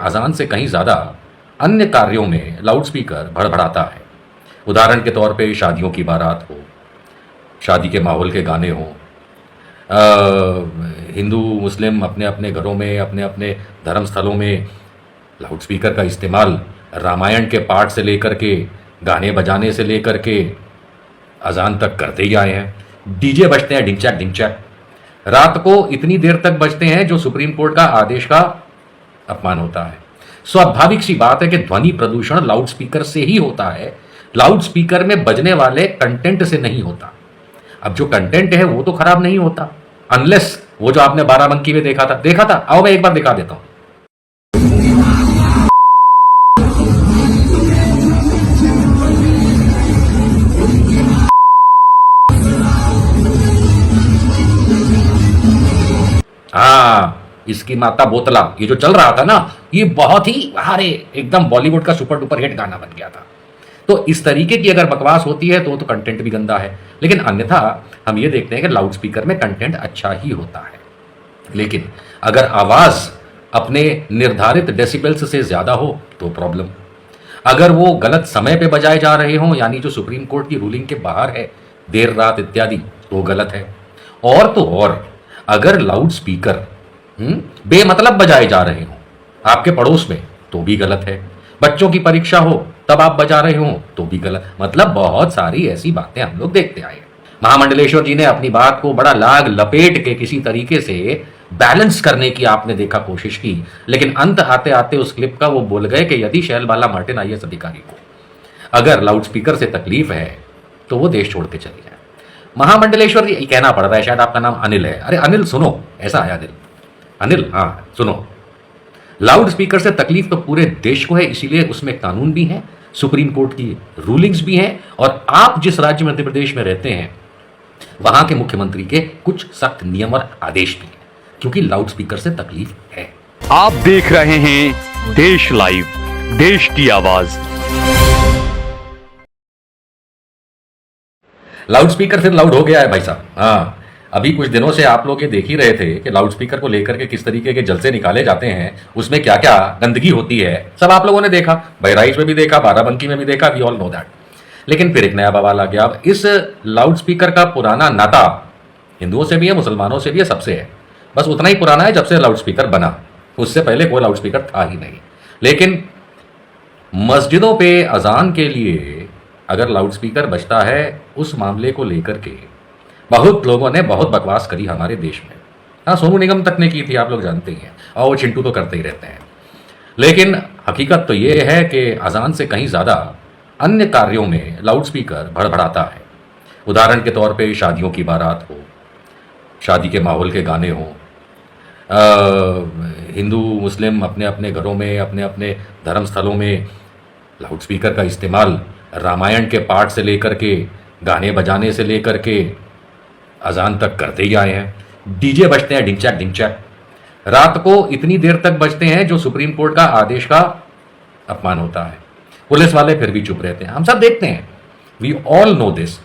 अजान से कहीं ज़्यादा अन्य कार्यों में लाउडस्पीकर भड़बड़ाता है। उदाहरण के तौर पे शादियों की बारात हो, शादी के माहौल के गाने हों, हिंदू मुस्लिम अपने अपने घरों में अपने अपने धर्म स्थलों में लाउडस्पीकर का इस्तेमाल रामायण के पाठ से लेकर के गाने बजाने से लेकर के अजान तक करते ही आए हैं। डीजे बजते हैं डिंचैक डिंचैक, रात को इतनी देर तक बजते हैं जो सुप्रीम कोर्ट का आदेश का अपमान होता है। स्वाभाविक सी बात है कि ध्वनि प्रदूषण लाउडस्पीकर से ही होता है, लाउडस्पीकर में बजने वाले कंटेंट से नहीं होता। अब जो कंटेंट है वो तो खराब नहीं होता, अनलेस वो जो आपने बाराबंकी में देखा था। आओ मैं एक बार दिखा देता हूं। हाँ, इसकी माता बोतला, ये जो चल रहा था ना, ये बहुत ही अरे एकदम बॉलीवुड का सुपर डुपर हिट गाना बन गया था। तो इस तरीके की अगर बकवास होती है तो कंटेंट भी गंदा है, लेकिन अन्यथा हम ये देखते हैं कि लाउडस्पीकर में कंटेंट अच्छा ही होता है। लेकिन अगर आवाज अपने निर्धारित डेसिबल्स से ज्यादा हो तो प्रॉब्लम, अगर वो गलत समय पे बजाए जा रहे हों, यानी जो सुप्रीम कोर्ट की रूलिंग के बाहर है, देर रात इत्यादि, तो गलत है। और तो और अगर लाउडस्पीकर बेमतलब बजाए जा रहे हों आपके पड़ोस में तो भी गलत है। बच्चों की परीक्षा हो तब आप बजा रहे हो तो भी गलत। मतलब बहुत सारी ऐसी बातें हम लोग देखते आए। महामंडलेश्वर जी ने अपनी बात को बड़ा लाग लपेट के किसी तरीके से बैलेंस करने की आपने देखा कोशिश की, लेकिन अंत आते आते उस क्लिप का वो बोल गए कि यदि शैलबाला मार्टिन आईएएस अधिकारी को अगर लाउडस्पीकर से तकलीफ है तो वो देश छोड़ के चले जाए। महामंडलेश्वर जी कहना पड़ रहा है, शायद आपका नाम अनिल है। अरे अनिल सुनो, ऐसा आया दिल, अनिल हाँ सुनो, लाउडस्पीकर से तकलीफ तो पूरे देश को है, इसीलिए उसमें कानून भी है, सुप्रीम कोर्ट की रूलिंग्स भी हैं, और आप जिस राज्य मध्य प्रदेश में रहते हैं वहां के मुख्यमंत्री के कुछ सख्त नियम और आदेश भी हैं, क्योंकि लाउडस्पीकर से तकलीफ है। आप देख रहे हैं देश लाइव, देश की आवाज। लाउडस्पीकर फिर लाउड हो गया है भाई साहब। हाँ, अभी कुछ दिनों से आप लोग ये देख ही रहे थे कि लाउडस्पीकर को लेकर के किस तरीके के जलसे निकाले जाते हैं, उसमें क्या क्या गंदगी होती है, सब आप लोगों ने देखा, बहराइच में भी देखा, बाराबंकी में भी देखा, वी ऑल नो दैट। लेकिन फिर एक नया बवाल आ गया। अब इस लाउडस्पीकर का पुराना नाता हिंदुओं से भी है, मुसलमानों से भी है, सबसे है, बस उतना ही पुराना है जब से लाउडस्पीकर बना, उससे पहले कोई लाउडस्पीकर था ही नहीं। लेकिन मस्जिदों पे अजान के लिए अगर लाउडस्पीकर बजता है, उस मामले को लेकर के बहुत लोगों ने बहुत बकवास करी हमारे देश में। हाँ, सोनू निगम तक ने की थी, आप लोग जानते ही हैं, और वो चिंटू तो करते ही रहते हैं। लेकिन हकीकत तो ये है कि अजान से कहीं ज़्यादा अन्य कार्यों में लाउडस्पीकर भड़बड़ाता है। उदाहरण के तौर पे शादियों की बारात हो, शादी के माहौल के गाने हों, हिंदू मुस्लिम अपने अपने घरों में अपने अपने धर्म स्थलों में लाउडस्पीकर का इस्तेमाल रामायण के पाठ से लेकर के गाने बजाने से लेकर के अजान तक करते ही आए हैं। डीजे बजते हैं डिंचैक डिंचैक, रात को इतनी देर तक बजते हैं जो सुप्रीम कोर्ट का आदेश का अपमान होता है। पुलिस वाले फिर भी चुप रहते हैं, हम सब देखते हैं, वी ऑल नो दिस।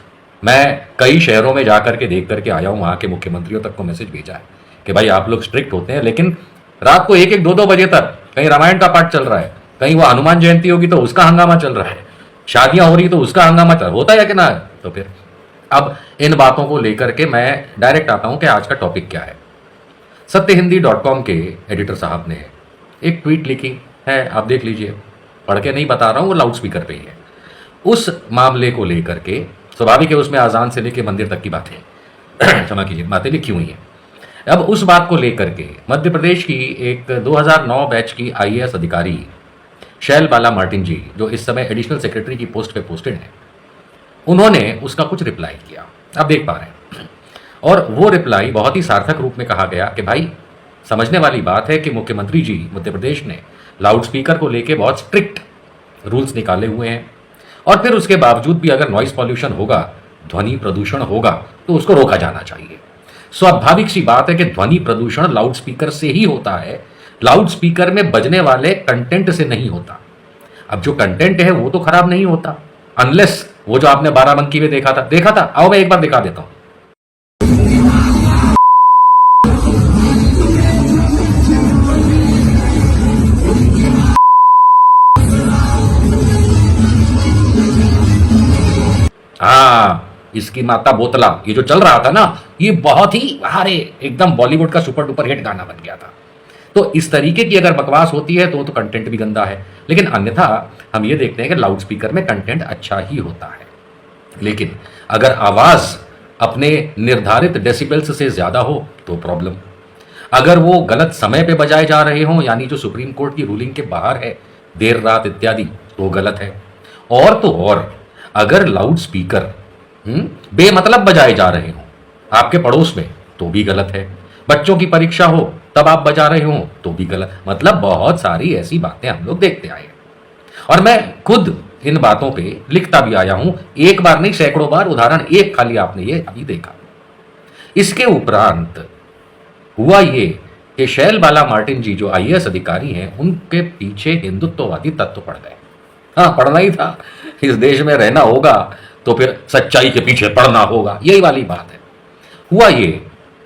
मैं कई शहरों में जाकर के देख करके आया हूँ, वहाँ के मुख्यमंत्रियों तक को मैसेज भेजा है कि भाई आप लोग स्ट्रिक्ट होते हैं, लेकिन रात को 1-1, 2-2 बजे तक कहीं रामायण का पाठ चल रहा है, कहीं वो हनुमान जयंती होगी तो उसका हंगामा चल रहा है, शादियां हो रही तो उसका हंगामा चल होता है कि ना। तो फिर अब इन बातों को लेकर के मैं डायरेक्ट आता हूं कि आज का टॉपिक क्या है। सत्यहिंदी.com के एडिटर साहब ने एक ट्वीट लिखी है, आप देख लीजिए, पढ़ के नहीं बता रहा हूं, वो लाउडस्पीकर पे ही है। उस मामले को लेकर के स्वाभाविक है, उसमें आजान से लेकर मंदिर तक की बातें क्षमा कीजिए, बातें लिखी हुई हैं। अब उस बात को लेकर के मध्य प्रदेश की एक 2009 बैच की आईएएस अधिकारी शैलबाला मार्टिन जी, जो इस समय एडिशनल सेक्रेटरी की पोस्ट पे पोस्टेड है, उन्होंने उसका कुछ रिप्लाई किया, आप देख पा रहे हैं। और वो रिप्लाई बहुत ही सार्थक रूप में कहा गया कि भाई समझने वाली बात है कि मुख्यमंत्री जी मध्य प्रदेश ने लाउडस्पीकर को लेके बहुत स्ट्रिक्ट रूल्स निकाले हुए हैं, और फिर उसके बावजूद भी अगर नॉइस पॉल्यूशन होगा, ध्वनि प्रदूषण होगा, तो उसको रोका जाना चाहिए। स्वाभाविक सी बात है कि ध्वनि प्रदूषण लाउडस्पीकर से ही होता है, लाउडस्पीकर में बजने वाले कंटेंट से नहीं होता। अब जो कंटेंट है वो तो खराब नहीं होता, अनलेस वो जो आपने बाराबंकी में देखा था। आओ मैं एक बार दिखा देता हूं। इसकी माता बोतला, ये जो चल रहा था ना, ये बहुत ही हारे एकदम बॉलीवुड का सुपर डुपर हिट गाना बन गया था। तो इस तरीके की अगर बकवास होती है तो कंटेंट भी गंदा है, लेकिन अन्यथा हम ये देखते हैं कि लाउड स्पीकर में कंटेंट अच्छा ही होता है। लेकिन अगर आवाज अपने निर्धारित डेसिबल्स से ज्यादा हो तो प्रॉब्लम, अगर वो गलत समय पे बजाए जा रहे हों, यानी जो सुप्रीम कोर्ट की रूलिंग के बाहर है, देर रात इत्यादि, तो गलत है। और तो और अगर लाउड स्पीकर बेमतलब बजाए जा रहे हों आपके पड़ोस में तो भी गलत है, बच्चों की परीक्षा हो तब आप बजा रहे हो तो भी गलत। मतलब बहुत सारी ऐसी बातें हम लोग देखते आए और मैं खुद इन बातों पे लिखता भी आया हूं, एक बार नहीं सैकड़ों बार। उदाहरण एक खाली आपने ये अभी देखा। इसके उपरांत हुआ ये कि शैल बाला मार्टिन जी जो आईएएस अधिकारी हैं, उनके पीछे हिंदुत्ववादी तत्व पड़ गए। हाँ, पढ़ना ही था, इस देश में रहना होगा तो फिर सच्चाई के पीछे पड़ना होगा, यही वाली बात है। हुआ ये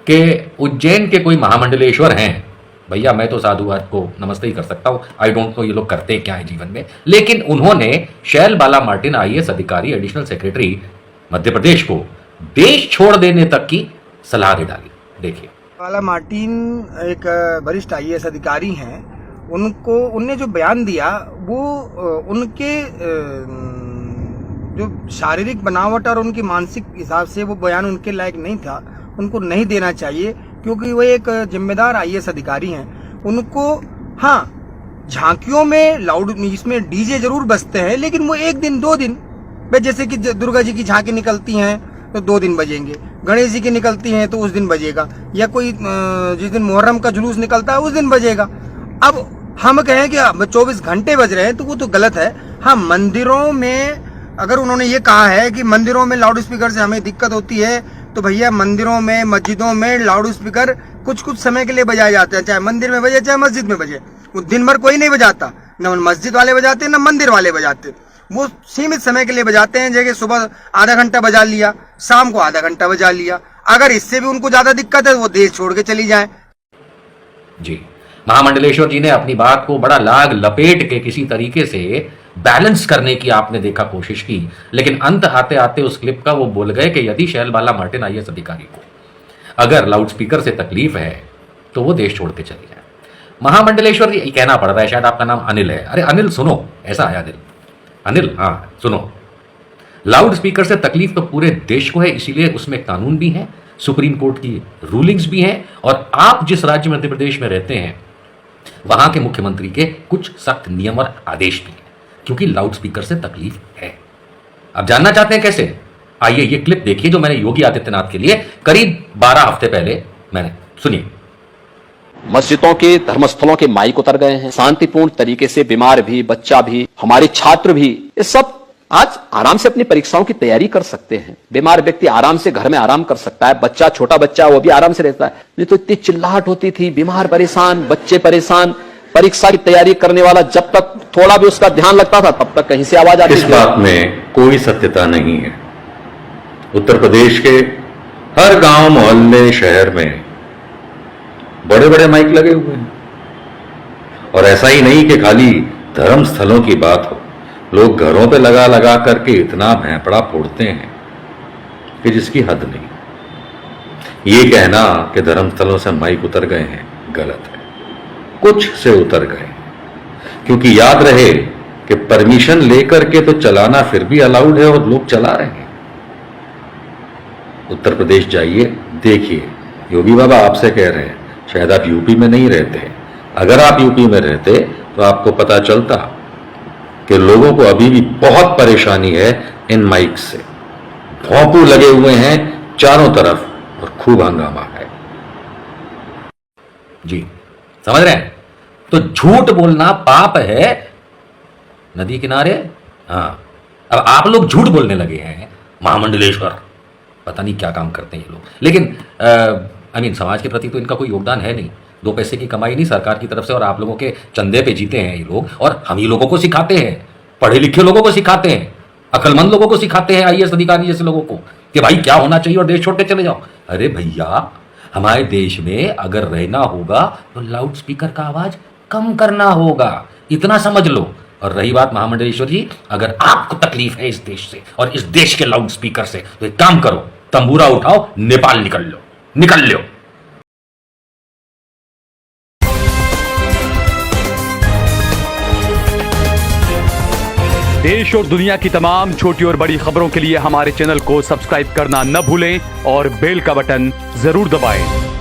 कि उज्जैन के कोई महामंडलेश्वर हैं, भैया मैं तो साधुवाद को नमस्ते ही कर सकता हूं, आई डोंट नो ये लोग करते क्या है जीवन में, लेकिन उन्होंने शैल बाला मार्टिन आईएएस अधिकारी एडिशनल सेक्रेटरी मध्य प्रदेश को देश छोड़ देने तक की सलाह दे डाली। देखिए, बाला मार्टिन एक वरिष्ठ आईएएस अधिकारी हैं, उनने जो बयान दिया वो उनके जो शारीरिक बनावट और उनकी मानसिक हिसाब से वो बयान उनके लायक नहीं था, उनको नहीं देना चाहिए, क्योंकि वो एक जिम्मेदार आईएएस अधिकारी हैं। उनको हाँ, झांकियों में लाउड इसमें डीजे जरूर बजते हैं, लेकिन वो एक दिन 2 दिन, जैसे कि दुर्गा जी की झांकी निकलती हैं तो 2 दिन बजेंगे, गणेश जी की निकलती हैं तो उस दिन बजेगा, या कोई जिस दिन मुहर्रम का जुलूस निकलता है उस दिन बजेगा। अब हम कहें कि 24 घंटे बज रहे हैं तो वो तो गलत है। हाँ, मंदिरों में अगर उन्होंने ये कहा है कि मंदिरों में लाउड स्पीकर से हमें दिक्कत होती है, तो भैया मंदिरों में मस्जिदों में लाउड स्पीकर कुछ कुछ समय के लिए बजाए जाते हैं, चाहे मंदिर में बजे चाहे मस्जिद में बजे। वो दिन भर कोई नहीं बजाता, न मस्जिद वाले बजाते न मंदिर वाले बजाते, वो सीमित समय के लिए बजाते हैं। जैसे सुबह आधा घंटा बजा लिया, शाम को आधा घंटा बजा लिया। अगर इससे भी उनको ज्यादा दिक्कत है वो देश छोड़ के चली जाए। जी, महामंडलेश्वर जी ने अपनी बात को बड़ा लाग लपेट के किसी तरीके से बैलेंस करने की आपने देखा कोशिश की, लेकिन अंत आते आते उस क्लिप का वो बोल गए कि यदि शैल बाला मार्टिन आईएएस अधिकारी को अगर लाउड स्पीकर से तकलीफ है तो वो देश छोड़ के चले जाए। महामंडलेश्वर जी कहना पड़ रहा है, शायद आपका नाम अनिल है। अरे अनिल सुनो, ऐसा आया दिल, अनिल हाँ सुनो, लाउड स्पीकर से तकलीफ तो पूरे देश को है, इसीलिए उसमें कानून भी है, सुप्रीम कोर्ट की रूलिंग्स भी हैं, और आप जिस राज्य मध्य प्रदेश में रहते हैं वहां के मुख्यमंत्री के कुछ सख्त नियम और आदेश भी हैं, क्योंकि लाउड स्पीकर से तकलीफ है। अब जानना चाहते हैं कैसे? आइए ये क्लिप देखिए जो मैंने योगी आदित्यनाथ के लिए करीब 12 हफ्ते पहले मैंने सुनिए। मस्जिदों के धर्मस्थलों के माइक उतर गए हैं, शांतिपूर्ण तरीके से बीमार भी, बच्चा भी, हमारे छात्र भी, ये सब आज आराम से अपनी परीक्षाओं की तैयारी कर सकते हैं। बीमार व्यक्ति आराम से घर में आराम कर सकता है, बच्चा, छोटा बच्चा, वो भी आराम से रहता है। नहीं तो इतनी चिल्लाहट होती थी, बीमार परेशान, बच्चे परेशान, परीक्षा की तैयारी करने वाला जब तक थोड़ा भी उसका ध्यान लगता था तब तक कहीं से आवाज आती थी। इस बात में कोई सत्यता नहीं है। उत्तर प्रदेश के हर गांव, मोहल्ले, शहर में बड़े बड़े माइक लगे हुए हैं, और ऐसा ही नहीं कि खाली धर्म स्थलों की बात हो, लोग घरों पे लगा लगा करके इतना भैंपड़ा फोड़ते हैं कि जिसकी हद नहीं। ये कहना कि धर्म स्थलों से माइक उतर गए हैं गलत है, कुछ से उतर गए, क्योंकि याद रहे कि परमिशन लेकर के तो चलाना फिर भी अलाउड है और लोग चला रहे हैं। उत्तर प्रदेश जाइए, देखिए, योगी बाबा आपसे कह रहे हैं, शायद आप यूपी में नहीं रहते, अगर आप यूपी में रहते तो आपको पता चलता कि लोगों को अभी भी बहुत परेशानी है इन माइक से। भोंपू लगे हुए हैं चारों तरफ और खूब हंगामा है। जी समझ रहे हैं? तो झूठ बोलना पाप है नदी किनारे। हाँ, अब आप लोग झूठ बोलने लगे हैं, महामंडलेश्वर पता नहीं क्या काम करते हैं ये लोग, लेकिन समाज के प्रति तो इनका कोई योगदान है नहीं, 2 पैसे की कमाई नहीं सरकार की तरफ से, और आप लोगों के चंदे पे जीते हैं ये लोग, और हम ही लोगों को सिखाते हैं, पढ़े लिखे लोगों को सिखाते हैं, अकलमंद लोगों को सिखाते हैं, आईएएस अधिकारी जैसे लोगों को, कि भाई क्या होना चाहिए और देश छोड़ के चले जाओ। अरे भैया, हमारे देश में अगर रहना होगा तो लाउड स्पीकर का आवाज कम करना होगा, इतना समझ लो। और रही बात महामंडलेश्वर जी, अगर आपको तकलीफ है इस देश से और इस देश के लाउड स्पीकर से, तो एक काम करो, तंबूरा उठाओ, नेपाल निकल लो। देश और दुनिया की तमाम छोटी और बड़ी खबरों के लिए हमारे चैनल को सब्सक्राइब करना न भूलें और बेल का बटन जरूर दबाएं।